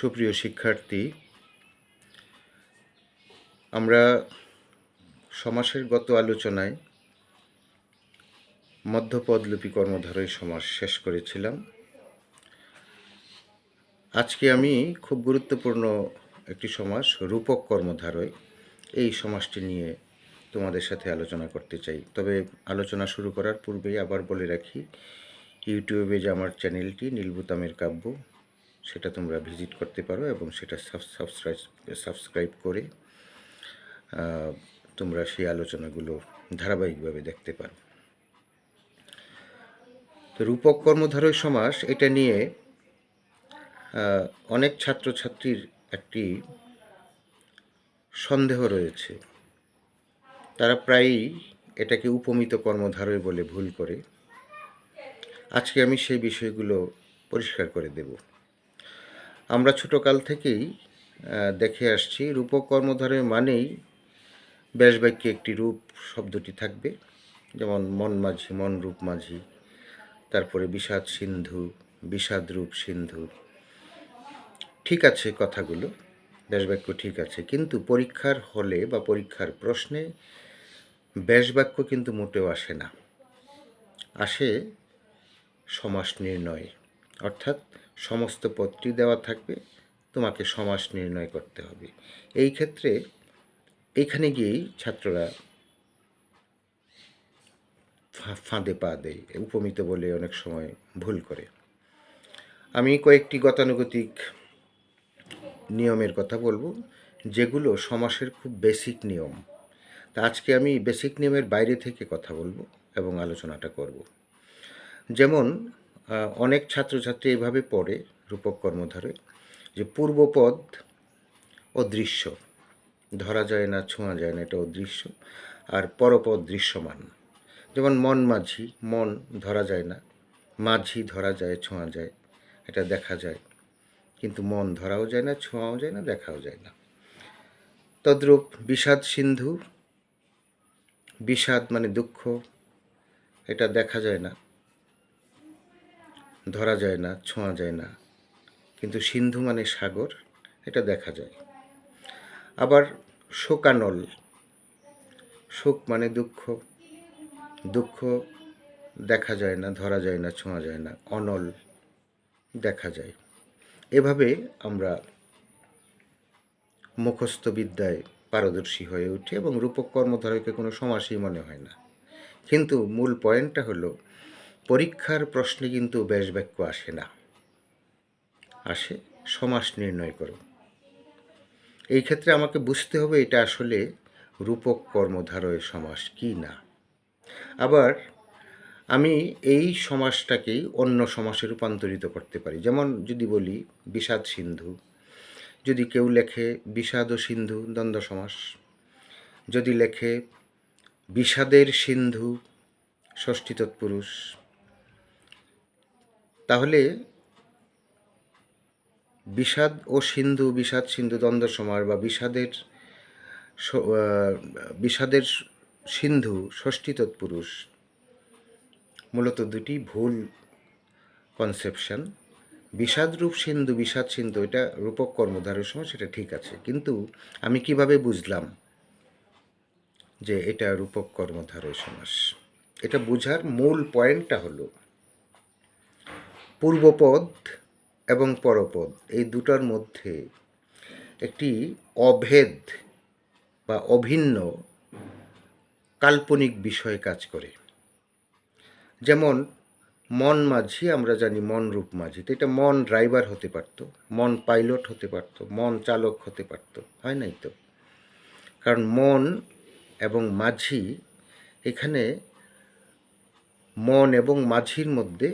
সুপ্রিয় শিক্ষার্থী, আমরা সমাসের গত আলোচনায় মধ্যপদলোপী কর্মধারয় সমাস শেষ করেছিলাম। আজকে আমি খুব গুরুত্বপূর্ণ একটি সমাস রূপক কর্মধারয়, এই সমাসটি নিয়ে তোমাদের সাথে আলোচনা করতে চাই। তবে আলোচনা শুরু করার পূর্বেই আবার বলে রাখি, ইউটিউবে যে আমার চ্যানেলটি নীলবোতামের কাব্য, সেটা তোমরা ভিজিট করতে পারো এবং সেটা সাবস্ক্রাইব করে তোমরা সেই আলোচনাগুলো ধারাবাহিকভাবে দেখতে পারো। তো রূপক কর্মধারয় সমাস, এটা নিয়ে অনেক ছাত্রছাত্রীর একটি সন্দেহ রয়েছে। তারা প্রায়ই এটাকে উপমিত কর্মধারয় বলে ভুল করে। আজকে আমি সেই বিষয়গুলো পরিষ্কার করে দেব। আমরা ছোটকাল থেকেই দেখে আসছি, রূপক কর্মধারয় মানেই ব্যাসবাক্যে একটি রূপ শব্দটি থাকবে, যেমন মন মাঝি, মন রূপ মাঝি, তারপরে বিষাদ সিন্ধু, বিষাদ রূপ সিন্ধু। ঠিক আছে কথাগুলো, ব্যাসবাক্য ঠিক আছে, কিন্তু পরীক্ষার হলে বা পরীক্ষার প্রশ্নে ব্যাসবাক্য কিন্তু মোটেও আসে না। আসে সমাস নির্ণয়, অর্থাৎ সমস্ত পদটি দেওয়া থাকবে, তোমাকে সমাস নির্ণয় করতে হবে। এই ক্ষেত্রে এইখানে গিয়েই ছাত্ররা ফাঁদে পা দেয়, উপমিত বলে অনেক সময় ভুল করে। আমি কয়েকটি গতানুগতিক নিয়মের কথা বলবো, যেগুলো সমাসের খুব বেসিক নিয়ম। তা আজকে আমি বেসিক নিয়মের বাইরে থেকে কথা বলবো এবং আলোচনাটা করব। যেমন অনেক ছাত্রছাত্রী এভাবে পড়ে রূপক কর্মধারয় যে পূর্বপদ অদৃশ্য, ধরা যায় না, ছোঁয়া যায় না, এটা অদৃশ্য, আর পরপদ দৃশ্যমান। যেমন মন মাঝি, মন ধরা যায় না, মাঝি ধরা যায়, ছোঁয়া যায়, এটা দেখা যায়, কিন্তু মন ধরাও যায় না, ছোঁয়াও যায় না, দেখাও যায় না। তদ্রূপ বিষাদ সিন্ধু, বিষাদ মানে দুঃখ, এটা দেখা যায় না, ধরা যায় না, ছোঁয়া যায় না, কিন্তু সিন্ধু মানে সাগর, এটা দেখা যায়। আবার শোকানল, শোক মানে দুঃখ, দুঃখ দেখা যায় না, ধরা যায় না, ছোঁয়া যায় না, অনল দেখা যায়। এভাবে আমরা মুখস্থ বিদ্যায় পারদর্শী হয়ে উঠি এবং রূপক কর্মধারয়কে কোনো সমাসই মনে হয় না। কিন্তু মূল পয়েন্টটা হলো, পরীক্ষার প্রশ্নে কিন্তু ব্যাসবাক্য আসে না, আসে সমাস নির্ণয় করো। এই ক্ষেত্রে আমাকে বুঝতে হবে এটা আসলে রূপক কর্মধারয় সমাস কি না। আবার আমি এই সমাসটাকেই অন্য সমাসে রূপান্তরিত করতে পারি। যেমন যদি বলি বিষাদ সিন্ধু, যদি কেউ লেখে বিষাদ ও সিন্ধু দ্বন্দ্ব সমাস, যদি লেখে বিষাদের সিন্ধু ষষ্ঠী তৎপুরুষ, তাহলে বিষাদ ও সিন্ধু, বিষাদ সিন্ধু দ্বন্দ্ব সমাস বা বিষাদের সিন্ধু ষষ্ঠী তৎপুরুষ, মূলত দুটি ভুল কনসেপশন। বিষাদরূপ সিন্ধু, বিষাদ সিন্ধু, এটা রূপক কর্মধারয় সমাস, সেটা ঠিক আছে, কিন্তু আমি কিভাবে বুঝলাম যে এটা রূপক কর্মধারয় সমাস? এটা বোঝার মূল পয়েন্টটা হলো, পূর্বপদ এবং পরপদ এই দুটার মধ্যে একটি অভেদ বা অভিন্ন কাল্পনিক বিষয় কাজ করে। যেমন মন মাঝি, আমরা জানি মন রূপ মাঝি, তো এটা মন ড্রাইভার হতে পারত, মন পাইলট হতে পারত, মন চালক হতে পারত, হয় নাই তো? কারণ মন এবং মাঝি, এখানে মন এবং মাঝির মধ্যে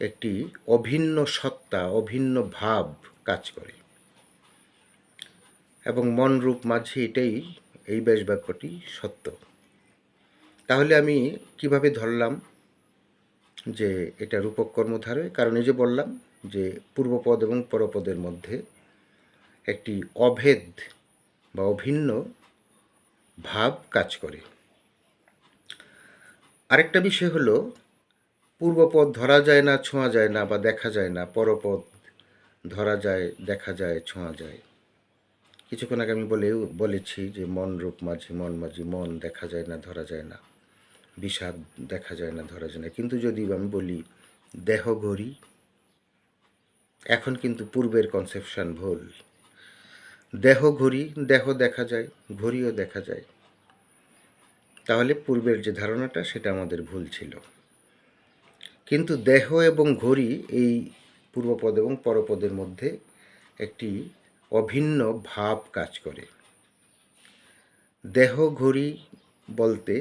একটি অভিন্ন সত্তা, অভিন্ন ভাব কাজ করে, এবং মন রূপ মাঝি, এটাই এই ব্যাসবাক্যটি সত্য। তাহলে আমি কিভাবে ধরলাম যে এটা রূপক কর্মধারয়? কারণ এই যে বললাম যে পূর্বপদ এবং পরপদের মধ্যে একটি অভেদ বা অভিন্ন ভাব কাজ করে। আরেকটা বিষয় হলো, পূর্বপদ ধরা যায় না, ছোঁয়া যায় না বা দেখা যায় না, পরপদ ধরা যায়, দেখা যায়, ছোঁয়া যায়। কিছুক্ষণ আগে আমি বলেছি যে মন রূপ মাঝি, মন মাঝি, মন দেখা যায় না, ধরা যায় না, বিষাদ দেখা যায় না, ধরা যায় না। কিন্তু যদি আমি বলি দেহ ঘড়ি, এখন কিন্তু পূর্বের কনসেপশন ভুল। দেহ ঘড়ি, দেহ দেখা যায়, ঘড়িও দেখা যায়। তাহলে পূর্বের যে ধারণাটা সেটা আমাদের ভুল ছিল। কিন্তু দেহ এবং ঘড়ি এই পূর্বপদ এবং পরপদের মধ্যে একটি অভিন্ন ভাব কাজ করে। দেহ ঘড়ি বলতে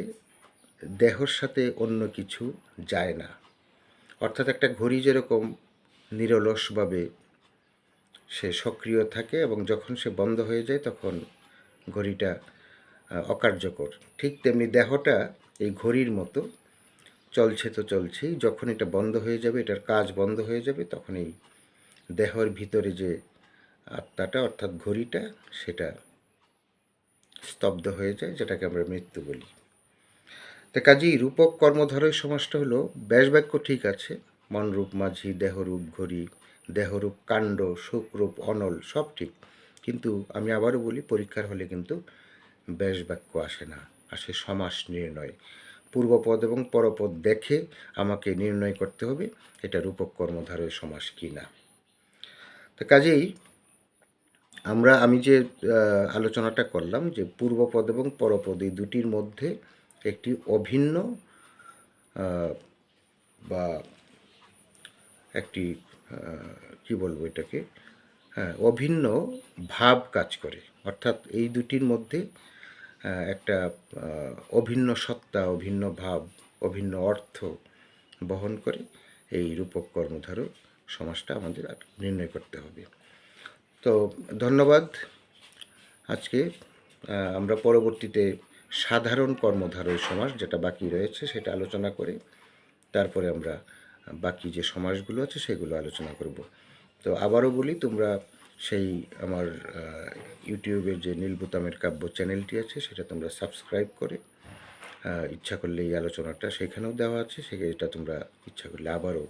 দেহর সাথে অন্য কিছু যায় না। অর্থাৎ একটা ঘড়ি যেরকম নিরলসভাবে সে সক্রিয় থাকে এবং যখন সে বন্ধ হয়ে যায় তখন ঘড়িটা অকার্যকর, ঠিক তেমনি দেহটা এই ঘড়ির মতো চলছে তো চলছেই, যখন এটা বন্ধ হয়ে যাবে, এটার কাজ বন্ধ হয়ে যাবে, তখন এই দেহের ভিতরে যে আত্মাটা অর্থাৎ ঘড়িটা সেটা স্তব্ধ হয়ে যায়, যেটাকে আমরা মৃত্যু বলি। তা কাজেই রূপক কর্মধারয় সমাসটা হলো ব্যাসবাক্য ঠিক আছে, মনরূপ মাঝি, দেহরূপ ঘড়ি, দেহরূপ কাণ্ড, সুখরূপ অনল, সব ঠিক। কিন্তু আমি আবারও বলি, পরীক্ষার হলে কিন্তু ব্যাসবাক্য আসে না, আসে সমাস নির্ণয়। পূর্বপদ এবং পরপদ দেখে আমাকে নির্ণয় করতে হবে এটা রূপক কর্মধারয় সমাস কি না। তো কাজেই আমি যে আলোচনাটা করলাম যে পূর্বপদ এবং পরপদ এই দুটির মধ্যে একটি অভিন্ন বা একটি কি বলবো এটাকে, হ্যাঁ, অভিন্ন ভাব কাজ করে। অর্থাৎ এই দুটির মধ্যে একটা অভিন্ন সত্তা, অভিন্ন ভাব, অভিন্ন অর্থ বহন করে এই রূপক কর্মধারয় সমাসটা আমাদের নির্ণয় করতে হবে। তো ধন্যবাদ। আজকে আমরা পরবর্তীতে সাধারণ কর্মধারয় সমাস যেটা বাকি রয়েছে সেটা আলোচনা করে তারপরে আমরা বাকি যে সমাসগুলো আছে সেগুলো আলোচনা করব। তো আবারও বলি, তোমরা সেই আমার ইউটিউবের যে নীল বোতামের কাব্য চ্যানেলটি আছে সেটা তোমরা সাবস্ক্রাইব করে ইচ্ছা করলে এই আলোচনাটা সেখানেও দেওয়া আছে, সেটা তোমরা ইচ্ছা করলে আবারও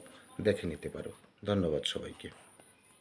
দেখে নিতে পারো। ধন্যবাদ সবাইকে।